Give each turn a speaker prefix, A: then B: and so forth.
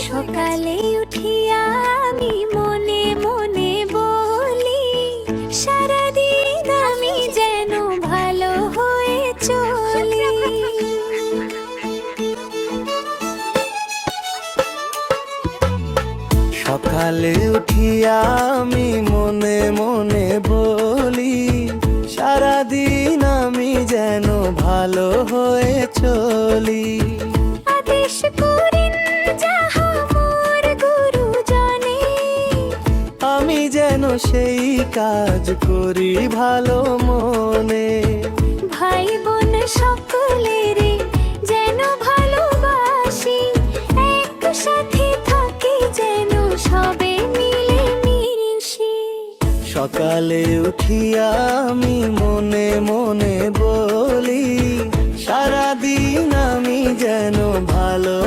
A: সকালে উঠিয়া আমি মনে মনে বলি, সারাদিন আমি যেন ভালো হয়ে চলি।
B: সকালে উঠিয়া আমি মনে মনে বলি, সারাদিন আমি যেন ভালো হয়ে চলি।
A: আদেশ করেন যাহা মোর গুরুজনে,
B: আমি যেন সেই কাজ করি ভালো মনে।
A: ভাই বোন সকলেরে যেন ভালোবাসি, একসাথে থাকি যেন সবে মিলে মিশি।
B: সকালে উঠিয়া আমি মনে মনে বলি, সারাদিন আমি যেন ভালো